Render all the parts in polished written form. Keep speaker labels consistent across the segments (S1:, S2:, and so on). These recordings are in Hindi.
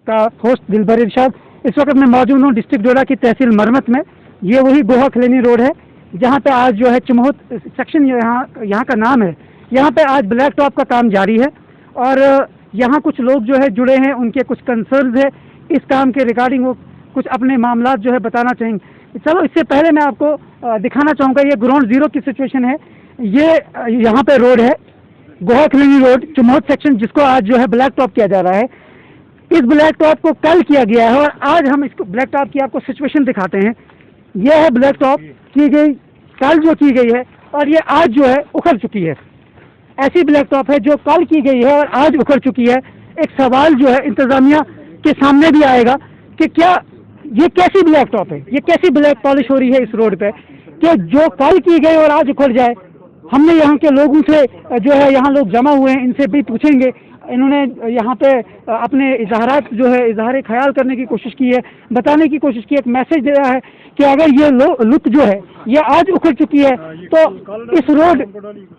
S1: का होस्ट दिलबर इरशाद। इस वक्त मैं मौजूद हूँ डिस्ट्रिक्ट डोडा की तहसील मरमत में। ये वही गोहा खलेनी रोड है जहाँ पे आज जो है चिमोत सेक्शन यहाँ का नाम है। यहाँ पे आज ब्लैक टॉप का काम जारी है और यहाँ कुछ लोग जो है जुड़े हैं, उनके कुछ कंसर्न्स है इस काम के रिगार्डिंग। वो कुछ अपने मामला जो है बताना चाहेंगे। चलो इससे पहले मैं आपको दिखाना चाहूँगा, ये ग्राउंड जीरो की सिचुएशन है। ये यहाँ पे रोड है गोहा खलेनी रोड चिमोत सेक्शन, जिसको आज जो है ब्लैक टॉप किया जा रहा है। इस ब्लैक टॉप को कल किया गया है और आज हम इसको ब्लैक टॉप की आपको सिचुएशन दिखाते हैं। यह है ब्लैक टॉप की गई, कल जो की गई है, और ये आज जो है उखड़ चुकी है। ऐसी ब्लैक टॉप है जो कल की गई है और आज उखड़ चुकी है। एक सवाल जो है इंतजामिया के सामने भी आएगा कि क्या ये कैसी ब्लैक टॉप है, ये कैसी ब्लैक पॉलिश हो रही है इस रोड पे कि जो कल की गई और आज उखड़ जाए। हमने यहाँ के लोगों से जो है, यहाँ लोग जमा हुए हैं, इनसे भी पूछेंगे। इन्होंने यहाँ पे अपने इजहारात जो है इजहार ख्याल करने की कोशिश की है, बताने की कोशिश की है, एक मैसेज दे रहा है कि अगर ये लुक जो है ये आज उखड़ चुकी है तो इस रोड,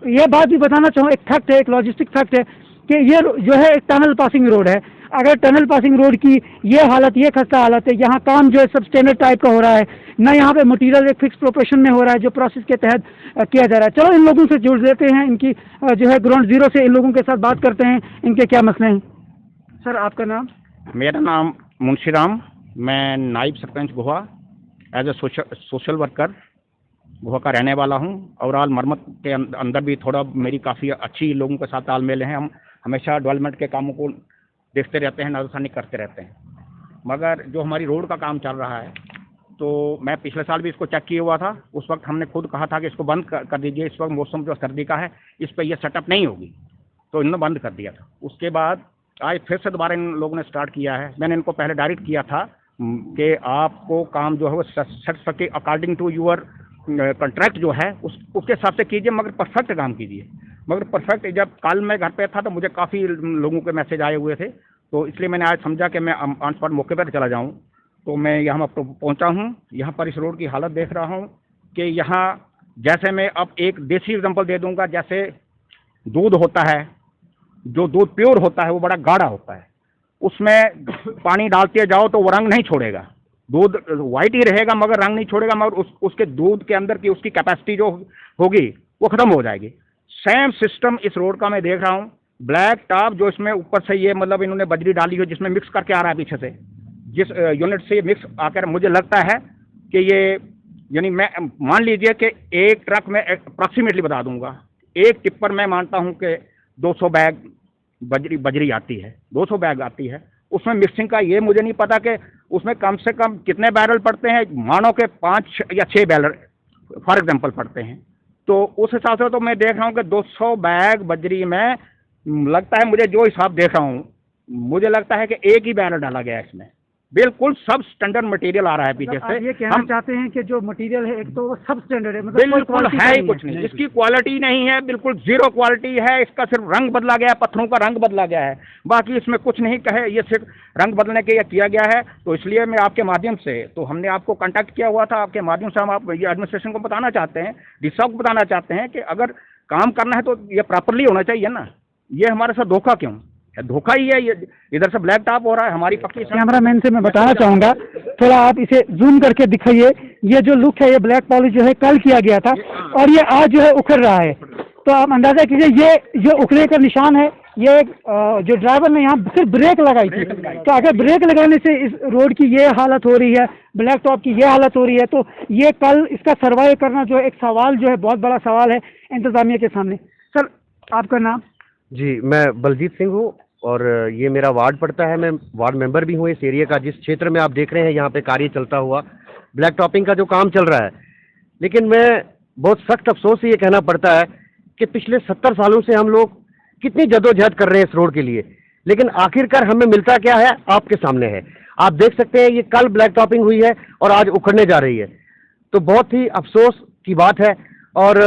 S1: ये बात भी बताना चाहूँ, एक फैक्ट है, एक लॉजिस्टिक फैक्ट है कि ये जो है एक टनल पासिंग रोड है। अगर टनल पासिंग रोड की ये हालत, ये खस्ता हालत है, यहाँ काम जो है सब स्टैंडर्ड टाइप का हो रहा है, न यहाँ पे मटेरियल एक फिक्स प्रोपोर्शन में हो रहा है जो प्रोसेस के तहत किया जा रहा है। चलो इन लोगों से जुड़ लेते हैं, इनकी जो है ग्राउंड जीरो से इन लोगों के साथ बात करते हैं, इनके क्या मसले हैं। सर आपका नाम?
S2: मेरा नाम मुंशी राम, मैं नायब सरपंच गोहा एज ए सोशल वर्कर गोहा का रहने वाला हूँ। ओवरऑल मरमत के अंदर भी थोड़ा मेरी काफ़ी अच्छी लोगों के साथ तालमेल है। हम हमेशा डेवलपमेंट के कामों को देखते रहते हैं, नजरसानी करते रहते हैं। मगर जो हमारी रोड का काम चल रहा है, तो मैं पिछले साल भी इसको चेक किया हुआ था। उस वक्त हमने खुद कहा था कि इसको बंद कर दीजिए, इस वक्त मौसम जो सर्दी का है इस पर यह सेटअप नहीं होगी, तो इन्होंने बंद कर दिया था। उसके बाद आज फिर से दोबारा इन लोगों ने स्टार्ट किया है। मैंने इनको पहले डायरेक्ट किया था कि आपको काम जो है वो certificate according to your contract जो है उसके हिसाब से कीजिए, मगर परफेक्ट काम कीजिए। मगर परफेक्ट, जब कल मैं घर पे था तो मुझे काफ़ी लोगों के मैसेज आए हुए थे, तो इसलिए मैंने आज समझा कि मैं ऑन स्पॉट मौके पर चला जाऊं। तो मैं यहाँ पर पहुँचा हूँ। यहाँ पर इस रोड की हालत देख रहा हूँ कि यहाँ, जैसे मैं अब एक देसी एग्जांपल दे दूँगा, जैसे दूध होता है, जो दूध प्योर होता है वो बड़ा गाढ़ा होता है, उसमें पानी डालते जाओ तो वो रंग नहीं छोड़ेगा, दूध वाइट ही रहेगा मगर रंग नहीं छोड़ेगा, मगर उसके दूध के अंदर की उसकी कैपेसिटी जो होगी वो ख़त्म हो जाएगी। सेम सिस्टम इस रोड का मैं देख रहा हूँ। ब्लैक टॉप जो इसमें ऊपर से ये मतलब इन्होंने बजरी डाली हो, जिसमें मिक्स करके आ रहा है पीछे से, जिस यूनिट से मिक्स आकर मुझे लगता है कि ये, यानी मैं मान लीजिए कि एक ट्रक में अप्रॉक्सीमेटली बता दूंगा, एक टिप्पर मैं मानता हूँ कि 200 बैग बजरी आती है, 200 बैग आती है। उसमें मिक्सिंग का ये मुझे नहीं पता कि उसमें कम से कम कितने बैरल पड़ते हैं, मानो के 5 या 6 बैरल फॉर एग्जांपल पड़ते हैं। तो उस हिसाब से तो मैं देख रहा हूँ कि 200 बैग बजरी में, लगता है मुझे जो हिसाब देख रहा हूँ, मुझे लगता है कि एक ही बैरल डाला गया है इसमें। बिल्कुल सब स्टैंडर्ड मटेरियल आ रहा है पीछे से।
S1: ये कहना चाहते हैं कि जो मटेरियल है एक तो वो सब स्टैंडर्ड है, मतलब
S2: बिल्कुल है ही कुछ नहीं, इसकी क्वालिटी नहीं है, बिल्कुल जीरो क्वालिटी है। इसका सिर्फ रंग बदला गया है, पत्थरों का रंग बदला गया है, बाकी इसमें कुछ नहीं कहे, ये सिर्फ रंग बदलने के लिए किया गया है। तो इसलिए मैं आपके माध्यम से, तो हमने आपको कांटेक्ट किया हुआ था, आपके माध्यम से हम आप ये एडमिनिस्ट्रेशन को बताना चाहते हैं, डीसा को बताना चाहते हैं कि अगर काम करना है तो ये प्रॉपरली होना चाहिए ना। ये हमारे साथ धोखा क्यों? धोखा ही है ये। इधर से ब्लैक टॉप हो रहा है, हमारी पक्की।
S1: कैमरामैन से मैं बताना चाहूँगा, थोड़ा आप इसे जूम करके दिखाइए। ये जो लुक है, ये ब्लैक पॉलिश जो है कल किया गया था और ये आज जो है उखड़ रहा है। तो आप अंदाजा कीजिए, ये जो उखड़े का निशान है, ये जो ड्राइवर ने यहाँ सिर्फ ब्रेक लगाई थी, तो अगर ब्रेक लगाने से इस रोड की ये हालत हो रही है, ब्लैक टॉप की ये हालत हो रही है, तो ये कल इसका सर्वाइव करना जो है एक सवाल जो है, बहुत बड़ा सवाल है इंतजामिया के सामने। सर आपका नाम?
S3: जी, मैं बलजीत सिंह हूँ और ये मेरा वार्ड पड़ता है। मैं वार्ड मेंबर भी हूँ इस एरिया का, जिस क्षेत्र में आप देख रहे हैं यहाँ पे कार्य चलता हुआ ब्लैक टॉपिंग का जो काम चल रहा है। लेकिन मैं बहुत सख्त अफसोस से ये कहना पड़ता है कि पिछले 70 सालों से हम लोग कितनी जद्दोजहद कर रहे हैं इस रोड के लिए, लेकिन आखिरकार हमें मिलता क्या है आपके सामने है। आप देख सकते हैं ये कल ब्लैक टॉपिंग हुई है और आज उखड़ने जा रही है, तो बहुत ही अफसोस की बात है। और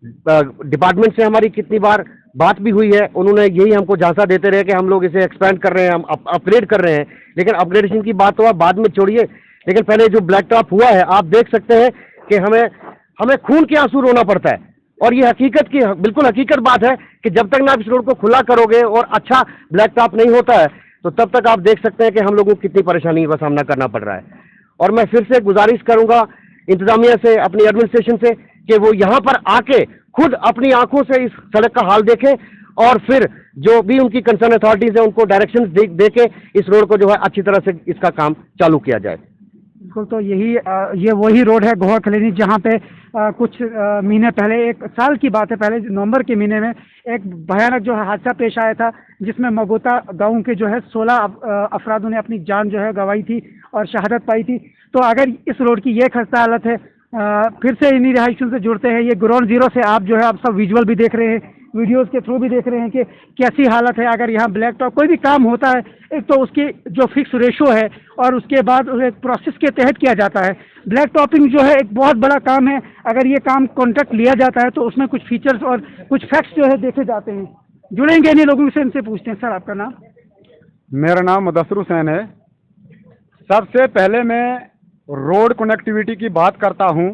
S3: डिपार्टमेंट से हमारी कितनी बार बात भी हुई है, उन्होंने यही हमको झांसा देते रहे कि हम लोग इसे एक्सपेंड कर रहे हैं, हम अपग्रेड कर रहे हैं। लेकिन अपग्रेडेशन की बात तो आप बाद में छोड़िए, लेकिन पहले जो ब्लैक टॉप हुआ है, आप देख सकते हैं कि हमें खून के आंसू रोना पड़ता है। और ये हकीकत बिल्कुल हकीकत बात है कि जब तक ना आप इस रोड को खुला करोगे और अच्छा ब्लैक टॉप नहीं होता है, तो तब तक आप देख सकते हैं कि हम लोगों को कितनी परेशानी का सामना करना पड़ रहा है। और मैं फिर से गुजारिश करूंगा इंतजामिया से, अपनी एडमिनिस्ट्रेशन से, कि वो यहाँ पर आके खुद अपनी आंखों से इस सड़क का हाल देखें और फिर जो भी उनकी कंसर्न अथॉरिटीज है उनको डायरेक्शंस दे के इस रोड को जो है अच्छी तरह से इसका काम चालू किया जाए।
S1: बिल्कुल, तो ये वही रोड है गोवा खलेनी, जहाँ पे कुछ महीने पहले, 1 साल की बात है, पहले नवंबर के महीने में एक भयानक जो है हादसा पेश आया था, जिसमें मगोता गांव के जो है 16 अफरादों ने अपनी जान जो है गंवाई थी और शहादत पाई थी। तो अगर इस रोड की ये खस्ता हालत है, फिर से इन्हीं रिहायशों से जुड़ते हैं, ये ग्राउंड जीरो से आप जो है आप सब विजुअल भी देख रहे हैं, वीडियोस के थ्रू भी देख रहे हैं कि कैसी हालत है। अगर यहाँ ब्लैक टॉप कोई भी काम होता है, एक तो उसकी जो फिक्स रेशो है और उसके बाद एक प्रोसेस के तहत किया जाता है। ब्लैक टॉपिंग जो है एक बहुत बड़ा काम है। अगर ये काम कॉन्ट्रैक्ट लिया जाता है तो उसमें कुछ फीचर्स और कुछ फैक्ट्स जो है देखे जाते हैं। जुड़ेंगे इन्हीं लोगों से, इनसे पूछते हैं। सर, आपका नाम?
S4: मेरा नाम मुदस्सिर हुसैन है। सबसे पहले मैं रोड कनेक्टिविटी की बात करता हूँ।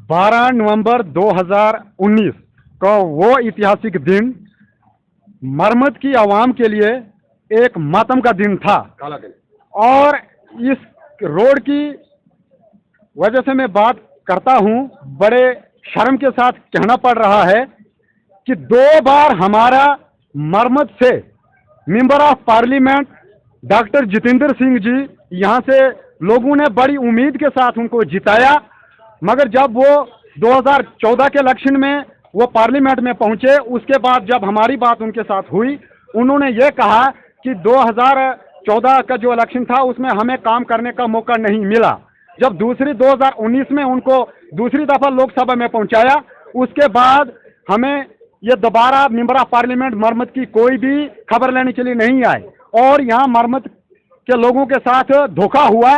S4: 12 नवंबर 2019 का वो ऐतिहासिक दिन मरम्मत की आवाम के लिए एक मातम का दिन था,
S3: काला दिन।
S4: और इस रोड की वजह से मैं बात करता हूँ, बड़े शर्म के साथ कहना पड़ रहा है कि 2 बार हमारा मरम्मत से member of parliament doctor Jitendra Singh ji, यहाँ से लोगों ने बड़ी उम्मीद के साथ उनको जिताया, मगर जब वो 2014 के इलेक्शन में वो पार्लियामेंट में पहुंचे, उसके बाद जब हमारी बात उनके साथ हुई, उन्होंने ये कहा कि 2014 का जो इलेक्शन था उसमें हमें काम करने का मौका नहीं मिला। जब 2019 में उनको दूसरी दफ़ा लोकसभा में पहुंचाया, उसके बाद हमें ये दोबारा मेंबर ऑफ पार्लियामेंट मरम्मत की कोई भी खबर लेने के लिए नहीं आए, और यहाँ मरम्मत के लोगों के साथ धोखा हुआ।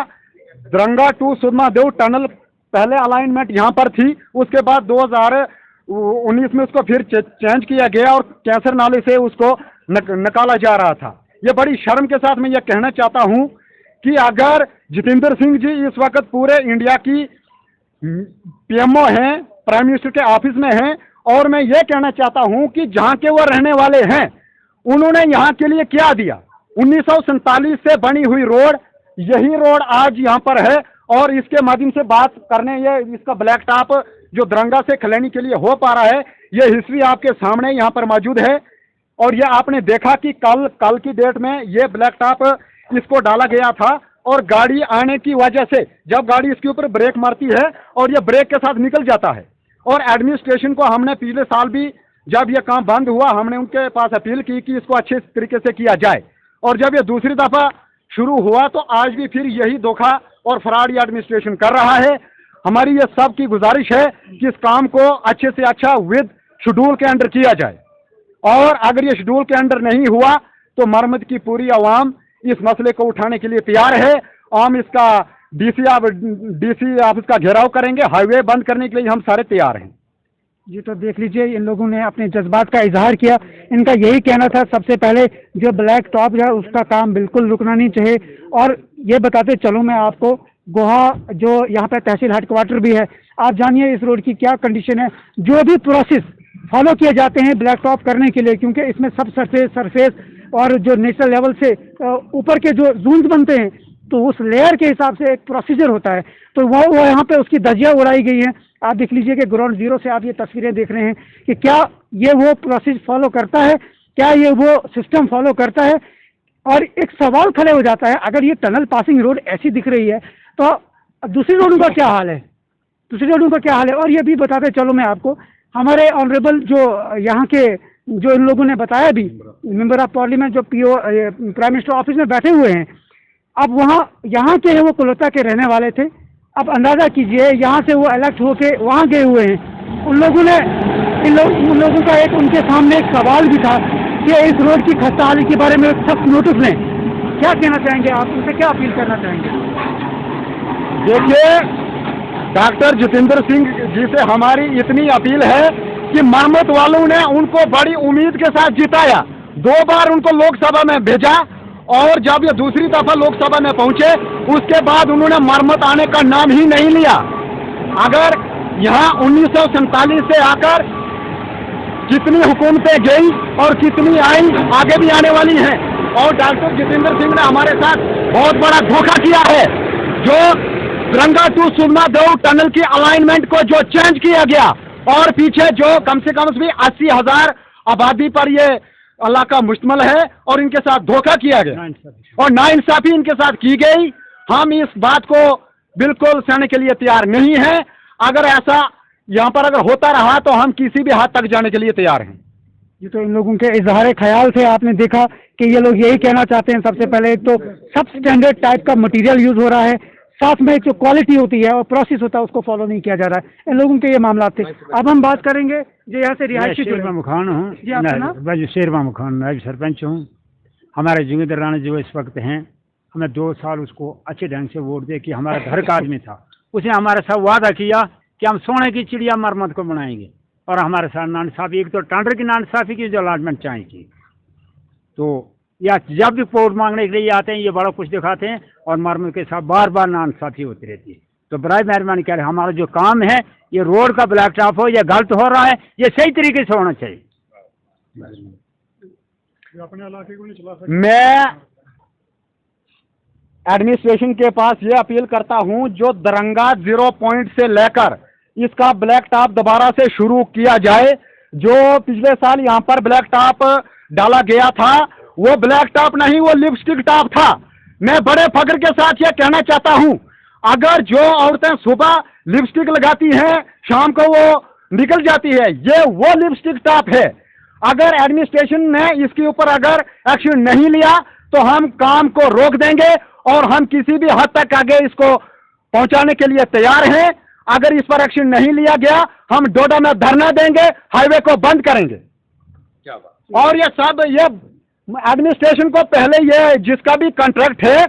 S4: दरंगा टू सुरमा देव टनल पहले अलाइनमेंट यहाँ पर थी, उसके बाद 2019 में उसको फिर चेंज किया गया और कैंसर नाले से उसको निकाला जा रहा था। ये बड़ी शर्म के साथ मैं ये कहना चाहता हूँ कि अगर जितेंद्र सिंह जी इस वक्त पूरे इंडिया की पीएमओ हैं, प्राइम मिनिस्टर के ऑफिस में हैं, और मैं ये कहना चाहता हूँ कि जहाँ के वो रहने वाले हैं, उन्होंने यहाँ के लिए क्या दिया। 1947 से बनी हुई रोड, यही रोड आज यहाँ पर है, और इसके माध्यम से बात करने, ये इसका ब्लैक टॉप जो दरंगा से खलेनी के लिए हो पा रहा है, ये हिस्ट्री आपके सामने यहाँ पर मौजूद है। और ये आपने देखा कि कल की डेट में ये ब्लैक टॉप इसको डाला गया था, और गाड़ी आने की वजह से जब गाड़ी इसके ऊपर ब्रेक मारती है और ये ब्रेक के साथ निकल जाता है। और एडमिनिस्ट्रेशन को हमने पिछले साल भी जब ये काम बंद हुआ, हमने उनके पास अपील की कि इसको अच्छे तरीके से किया जाए, और जब ये दूसरी दफ़ा शुरू हुआ तो आज भी फिर यही धोखा और फ्रॉड ये एडमिनिस्ट्रेशन कर रहा है। हमारी ये सब की गुजारिश है कि इस काम को अच्छे से अच्छा विद शेड्यूल के अंडर किया जाए, और अगर ये शेड्यूल के अंडर नहीं हुआ तो मरम्मत की पूरी आवाम इस मसले को उठाने के लिए तैयार है। हम इसका डीसी ऑफिस का घेराव करेंगे, हाईवे बंद करने के लिए हम सारे तैयार हैं।
S1: जी, तो देख लीजिए, इन लोगों ने अपने जज्बात का इजहार किया। इनका यही कहना था सबसे पहले जो ब्लैक टॉप है उसका काम बिल्कुल रुकना नहीं चाहिए। और ये बताते चलूँ मैं आपको, गोवा जो यहाँ पे तहसील हेडक्वार्टर भी है, आप जानिए इस रोड की क्या कंडीशन है। जो भी प्रोसेस फॉलो किए जाते हैं ब्लैक टॉप करने के लिए, क्योंकि इसमें सब सरफेस और जो नेचुरल लेवल से ऊपर के जो जोन्स बनते हैं, तो उस लेयर के हिसाब से एक प्रोसीजर होता है, तो वो यहाँ पे उसकी धज्जियाँ उड़ाई गई हैं। आप देख लीजिए कि ग्राउंड जीरो से आप ये तस्वीरें देख रहे हैं कि क्या ये वो प्रोसेस फॉलो करता है, क्या ये वो सिस्टम फॉलो करता है। और एक सवाल खड़े हो जाता है, अगर ये टनल पासिंग रोड ऐसी दिख रही है तो दूसरी रोडों का क्या हाल है, और ये भी बताते चलो मैं आपको, हमारे ऑनरेबल जो यहाँ के जो इन लोगों ने बताया भी, मेंबर ऑफ पार्लियामेंट जो पीओ प्राइम मिनिस्टर ऑफिस में बैठे हुए हैं, अब वहाँ यहाँ के हैं, वो कोलकाता के रहने वाले थे। अब अंदाज़ा कीजिए, यहाँ से वो इलेक्ट होके वहाँ गए हुए हैं। उन लोगों का एक उनके सामने एक सवाल भी था कि इस रोड की खस्ता हाली के बारे में सख्त नोटिस लें। क्या कहना चाहेंगे आप, उनसे क्या अपील करना चाहेंगे?
S4: देखिए, डॉक्टर जितेंद्र सिंह जी से हमारी इतनी अपील है कि मरम्मत वालों ने उनको बड़ी उम्मीद के साथ जिताया, 2 बार उनको लोकसभा में भेजा, और जब ये दूसरी दफा लोकसभा में पहुंचे उसके बाद उन्होंने मरम्मत आने का नाम ही नहीं लिया। अगर यहाँ 1947 से आकर कितनी हुकूमतें गई और कितनी आई, आगे भी आने वाली हैं, और डॉक्टर जितेंद्र सिंह ने हमारे साथ बहुत बड़ा धोखा किया है। जो तिरंगा टू सुमना देव टनल की अलाइनमेंट को जो चेंज किया गया और पीछे जो कम से कम भी 80,000 आबादी पर ये इलाका मुश्तमिल है और इनके साथ धोखा किया गया और नाइंसाफी इनके साथ की गई। हम इस बात को बिल्कुल सहने के लिए तैयार नहीं है। अगर ऐसा यहाँ पर अगर होता रहा तो हम किसी भी हद तक जाने के लिए तैयार हैं।
S1: ये तो इन लोगों के इजहार ख्याल थे। आपने देखा कि ये लोग यही कहना चाहते हैं, सबसे पहले एक तो सब स्टैंडर्ड टाइप का मटेरियल यूज हो रहा है, साथ में एक जो क्वालिटी होती है और प्रोसेस होता है उसको फॉलो नहीं किया जा रहा है। इन लोगों के ये मामला थे। अब हम बात करेंगे जो यहाँ से रिहायशी
S5: शेरबाम खान हूँ
S1: जी, आपका नाम?
S5: शेरबाम खान, मैं सरपंच हूँ। हमारे जोगिंदर राणा जो इस वक्त हैं, हमें 2 साल उसको अच्छे ढंग से वोट दे कि हमारा घर का आदमी था। उसने हमारे साथ वादा किया कि हम सोने की चिड़िया मरम्मत को बनाएंगे और हमारे साथ नाइंसाफी, एक तो टेंडर की नाइंसाफी की जो अलॉटमेंट चाहिए, तो या जब भी वोट मांगने के लिए आते हैं ये बड़ा कुछ दिखाते हैं और मरम्मत के साथ बार बार नाइंसाफी होती रहती है। तो बराए मेहरबानी कह रहे हैं, हमारा जो काम है ये रोड का ब्लैक टॉप हो या गलत हो रहा है, ये सही तरीके से होना चाहिए।
S4: मैं एडमिनिस्ट्रेशन के पास ये अपील करता हूं, जो दरंगा 0 पॉइंट से लेकर इसका ब्लैक टॉप दोबारा से शुरू किया जाए। जो पिछले साल यहाँ पर ब्लैक टॉप डाला गया था वो ब्लैक टॉप नहीं, वो लिपस्टिक टॉप था। मैं बड़े फख्र के साथ ये कहना चाहता हूं, अगर जो औरतें सुबह लिपस्टिक लगाती हैं शाम को वो निकल जाती है, ये वो लिपस्टिक टॉप है। अगर एडमिनिस्ट्रेशन ने इसके ऊपर अगर एक्शन नहीं लिया तो हम काम को रोक देंगे और हम किसी भी हद तक आगे इसको पहुंचाने के लिए तैयार हैं। अगर इस पर एक्शन नहीं लिया गया हम डोडा में धरना देंगे, हाईवे को बंद करेंगे। और ये सब ये एडमिनिस्ट्रेशन को पहले ये जिसका भी कॉन्ट्रैक्ट है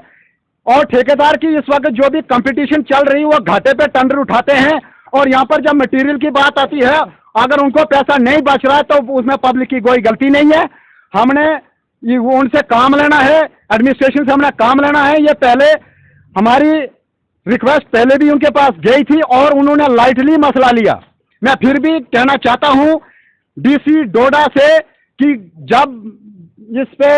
S4: और ठेकेदार की इस वक्त जो भी कंपटीशन चल रही है वो घाटे पे टेंडर उठाते हैं और यहाँ पर जब मटेरियल की बात आती है अगर उनको पैसा नहीं बच रहा है तो उसमें पब्लिक की कोई गलती नहीं है। हमने ये उनसे काम लेना है, एडमिनिस्ट्रेशन से हमने काम लेना है। ये पहले हमारी रिक्वेस्ट पहले भी उनके पास गई थी और उन्होंने लाइटली मसला लिया। मैं फिर भी कहना चाहता हूँ डीसी डोडा से कि जब इस पे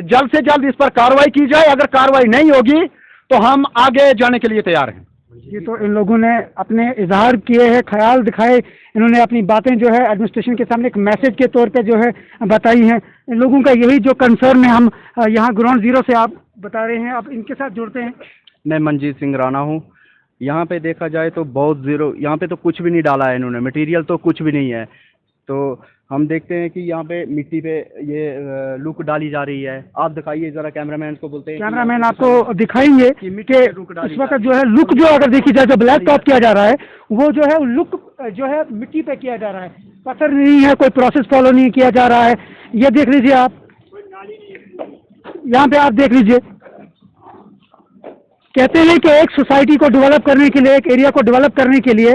S4: जल्द से जल्द इस पर कार्रवाई की जाए। अगर कार्रवाई नहीं होगी तो हम आगे जाने के लिए तैयार हैं।
S1: ये तो इन लोगों ने अपने इजहार किए हैं, ख्याल दिखाए, इन्होंने अपनी बातें जो है एडमिनिस्ट्रेशन के सामने एक मैसेज के तौर पे जो है बताई हैं। इन लोगों का यही जो कंसर्न है, हम यहाँ ग्राउंड जीरो से आप बता रहे हैं, आप इनके साथ जुड़ते हैं।
S6: मैं मनजीत सिंह राणा हूँ। यहाँ पे देखा जाए तो बहुत ज़ीरो, यहाँ पे तो कुछ भी नहीं डाला है इन्होंने, मटेरियल तो कुछ भी नहीं है। तो हम देखते हैं कि यहाँ पे मिट्टी पे ये लुक डाली जा रही है। आप दिखाइए ज़रा, कैमरामैन को बोलते हैं।
S1: कैमरामैन आपको दिखाएंगे कि इस वक्त जो है लुक जो अगर देखी जाए जो ब्लैक टॉप किया जा रहा है वो जो है लुक जो है मिट्टी पे किया जा रहा है, पत्थर नहीं है, कोई प्रोसेस फॉलो नहीं किया जा रहा है। ये देख लीजिए आप, यहाँ पे आप देख लीजिए। कहते हैं कि एक सोसाइटी को डेवलप करने के लिए, एक एरिया को डेवलप करने के लिए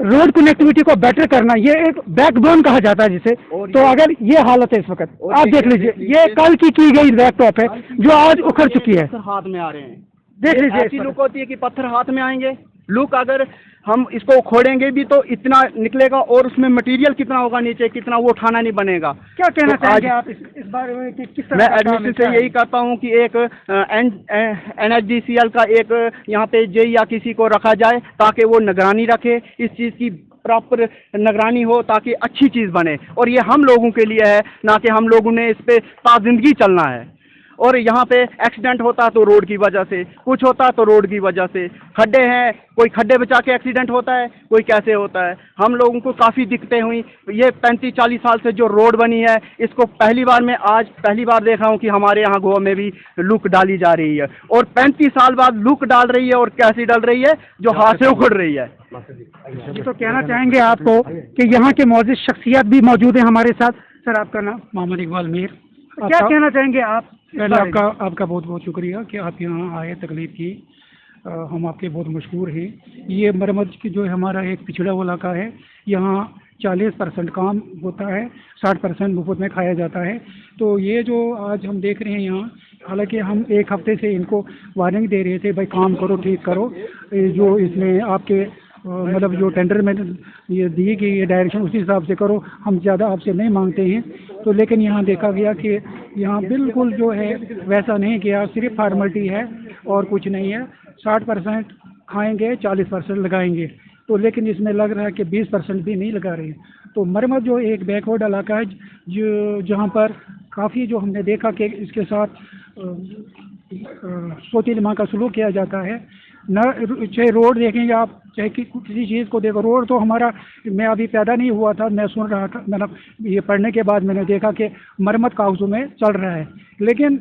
S1: रोड कनेक्टिविटी को बेटर करना ये एक बैकबोन कहा जाता है जिसे। तो अगर ये हालत है इस वक्त, आप देख लीजिए, ये कल की गई लैपटॉप है जो आज उखड़ चुकी है।
S6: हाथ में आ रहे हैं,
S1: देख लीजिए।
S6: ऐसी लुक होती है कि पत्थर हाथ में आएंगे। लुक अगर हम इसको खोलेंगे भी तो इतना निकलेगा और उसमें मटेरियल कितना होगा नीचे, कितना वो उठाना नहीं बनेगा।
S1: क्या कहना
S6: तो
S1: चाहेंगे आप इस बारे में कि किस तरह
S6: मैं
S1: का काम
S6: एडमिनिस्ट्रेशन
S1: है?
S6: से यही करता हूँ कि एक NHDCL का एक यहाँ पे जे या किसी को रखा जाए ताकि वो निगरानी रखे, इस चीज़ की प्रॉपर निगरानी हो ताकि अच्छी चीज़ बने। और ये हम लोगों के लिए है, ना कि हम लोगों ने इस पे ताज़िंदगी चलना है। और यहाँ पे एक्सीडेंट होता तो रोड की वजह से, कुछ होता तो रोड की वजह से। खड्डे हैं, कोई खड्डे बचा के एक्सीडेंट होता है, कोई कैसे होता है। हम लोगों को काफ़ी दिक्कतें हुई। ये 35-40 साल से जो रोड बनी है इसको पहली बार देख रहा हूँ कि हमारे यहाँ गोवा में भी लुक डाली जा रही है। और 35 साल बाद लुक डाल रही है और कैसी डाल रही है, जो हाथ से उखड़ रही है।
S1: ये तो कहना चाहेंगे आपको कि यहाँ के मौजूद शख्सियत भी मौजूद है हमारे साथ। सर आपका नाम?
S7: मोहम्मद इकबाल मीर।
S1: क्या कहना चाहेंगे आप?
S7: पहले आपका बहुत बहुत शुक्रिया कि आप यहाँ आए, तकलीफ की। हम आपके बहुत मशहूर हैं। ये मरम्मत की जो हमारा एक पिछड़ा हुआ इलाका है, यहाँ 40% काम होता है, 60% मुफ्त में खाया जाता है। तो ये जो आज हम देख रहे हैं यहाँ, हालांकि हम एक हफ्ते से इनको वार्निंग दे रहे थे, भाई काम करो, ठीक करो। जो इसमें आपके मतलब जो टेंडर में ये दी गई ये डायरेक्शन उसी हिसाब से करो, हम ज़्यादा आपसे नहीं मांगते हैं। तो लेकिन यहाँ देखा गया कि यहाँ बिल्कुल जो है वैसा नहीं किया, सिर्फ फॉर्मेलिटी है और कुछ नहीं है। 60% खाएंगे, 40% लगाएंगे, तो लेकिन इसमें लग रहा है कि 20% भी नहीं लगा रहे हैं। तो मरमत जो एक बैकवर्ड इलाका है जो जहाँ पर काफ़ी जो हमने देखा कि इसके साथ सोतीलिमा का सलूक किया जाता है। न चाहे रोड देखेंगे आप, चाहे किसी चीज़ को देखो, रोड तो हमारा, मैं अभी पैदा नहीं हुआ था, मैं सुन रहा था, मतलब ये पढ़ने के बाद मैंने देखा कि मरम्मत कागजों में चल रहा है। लेकिन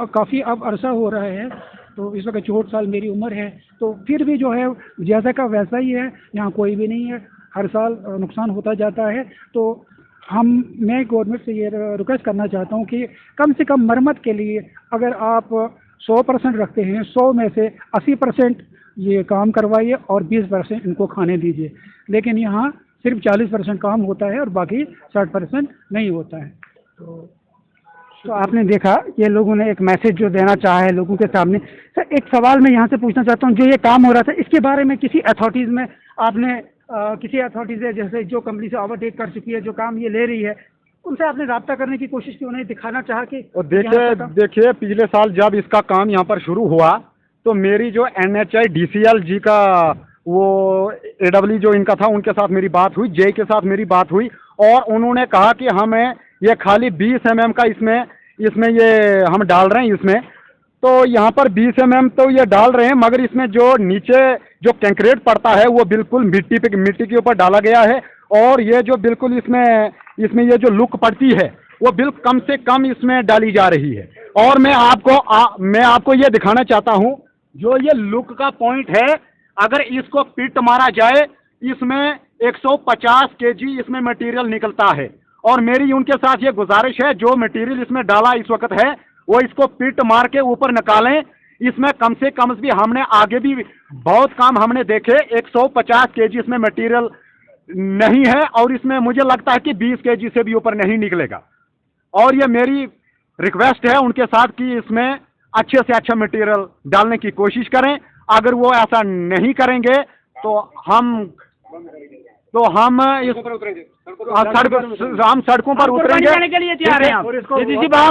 S7: काफ़ी अब अरसा हो रहा है, तो इस वक्त 64 साल मेरी उम्र है, तो फिर भी जो है जैसा का वैसा ही है, यहाँ कोई भी नहीं है, हर साल नुकसान होता जाता है। तो मैं गवर्नमेंट से ये रिक्वेस्ट करना चाहता हूँ कि कम से कम मरम्मत के लिए अगर आप 100% रखते हैं, 100 में से 80% ये काम करवाइए और 20% इनको खाने दीजिए। लेकिन यहाँ सिर्फ 40% काम होता है और बाकी 60% नहीं होता है।
S1: तो आपने देखा, ये लोगों ने एक मैसेज जो देना चाहा है लोगों के सामने। सर, एक सवाल मैं यहाँ से पूछना चाहता हूँ, जो ये काम हो रहा था इसके बारे में किसी अथॉरिटीज़ में आपने किसी अथॉरिटीज़ है, जैसे जो कंपनी से ओवरटेक कर चुकी है, जो काम ये ले रही है, उनसे आपने रब्ता करने की कोशिश की, उन्हें दिखाना चाहा कि
S4: और देखिए पिछले साल जब इसका काम यहाँ पर शुरू हुआ तो मेरी जो NHI DCL जी का वो AW जो इनका था, उनके साथ मेरी बात हुई, जे के साथ मेरी बात हुई, और उन्होंने कहा कि हमें ये खाली 20 mm का इसमें ये हम डाल रहे हैं इसमें। तो यहाँ पर 20 mm तो ये डाल रहे हैं, मगर इसमें जो नीचे जो कंक्रीट पड़ता है वो बिल्कुल मिट्टी के ऊपर डाला गया है, और ये जो बिल्कुल इसमें ये जो लुक पड़ती है वो बिल्कुल कम से कम इसमें डाली जा रही है। और मैं आपको ये दिखाना चाहता हूँ, जो ये लुक का पॉइंट है, अगर इसको पिट मारा जाए, इसमें 150 kg इसमें मटेरियल निकलता है। और मेरी उनके साथ ये गुजारिश है, जो मटेरियल इसमें डाला इस वक्त है वो इसको पिट मार के ऊपर निकालें। इसमें कम से कम भी हमने आगे भी बहुत काम हमने देखे, 150 kg इसमें मटेरियल नहीं है, और इसमें मुझे लगता है कि 20 kg से भी ऊपर नहीं निकलेगा। और ये मेरी रिक्वेस्ट है उनके साथ कि इसमें अच्छे से अच्छा मटेरियल डालने की कोशिश करें। अगर वो ऐसा नहीं करेंगे तो हम सड़कों पर उतरेंगे
S5: जाने के लिए तैयार हैं। हम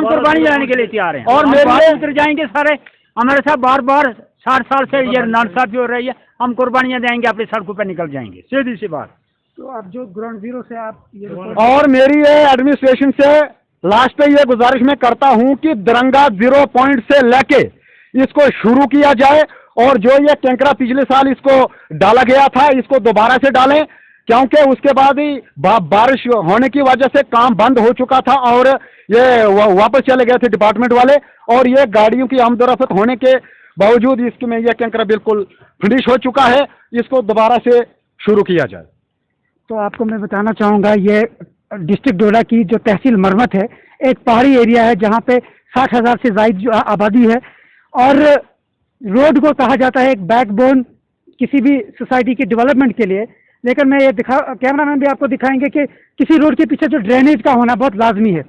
S5: कुर्बानी जाने के लिए तैयार हैं, और उतर जाएंगे सारे। हमारे साथ बार बार 60 साल से ये नाइंसाफी हो रही है, हम कुर्बानियाँ देंगे, अपनी सड़कों पर निकल जाएंगे, सीधी सी बात।
S1: तो आप जो ग्राउंड जीरो से आप ये
S4: और मेरी ये एडमिनिस्ट्रेशन से लास्ट पे ये गुजारिश मैं करता हूँ कि दरंगा 0 पॉइंट से लेके इसको शुरू किया जाए, और जो ये टैंकरा पिछले साल इसको डाला गया था इसको दोबारा से डालें, क्योंकि उसके बाद ही बारिश होने की वजह से काम बंद हो चुका था और ये वापस चले गए थे डिपार्टमेंट वाले, और ये गाड़ियों की आमदोरफ्त होने के बावजूद इसमें यह टैंकरा बिल्कुल फिनिश हो चुका है, इसको दोबारा से शुरू किया जाए।
S1: तो आपको मैं बताना चाहूँगा, ये डिस्ट्रिक्ट डोडा की जो तहसील मरमत है, एक पहाड़ी एरिया है जहाँ पे 60,000 से ज़ायद जो आबादी है, और रोड को कहा जाता है एक बैकबोन किसी भी सोसाइटी की डेवलपमेंट के लिए। लेकिन मैं ये कैमरामैन भी आपको दिखाएंगे कि किसी रोड के पीछे जो ड्रेनेज का होना बहुत लाजमी है,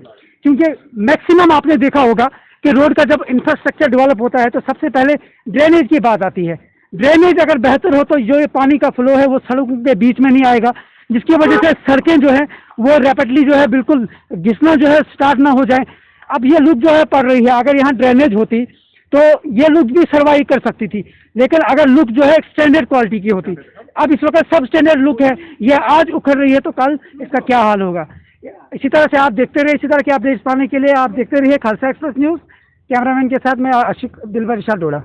S1: क्योंकि मैक्सिमम आपने देखा होगा कि रोड का जब इंफ्रास्ट्रक्चर डेवलप होता है तो सबसे पहले ड्रेनेज की बात आती है। ड्रेनेज अगर बेहतर हो तो जो ये पानी का फ्लो है वो सड़कों के बीच में नहीं आएगा, जिसकी वजह से सड़कें जो है वो रैपिडली जो है बिल्कुल घिसना जो है स्टार्ट ना हो जाए। अब ये लुक जो है पड़ रही है, अगर यहाँ ड्रेनेज होती तो ये लुक भी सर्वाइव कर सकती थी, लेकिन अगर लुक जो है स्टैंडर्ड क्वालिटी की होती। अब इस वक्त सब स्टैंडर्ड लुक है, ये आज उखड़ रही है तो कल इसका क्या हाल होगा। इसी तरह से आप देखते रहिए, इसी तरह के अपडेट्स पाने के लिए आप देखते रहिए खालसा एक्सप्रेस न्यूज़। कैमरामैन के साथ मैं आशिक दिलबर इरशाद डोडा।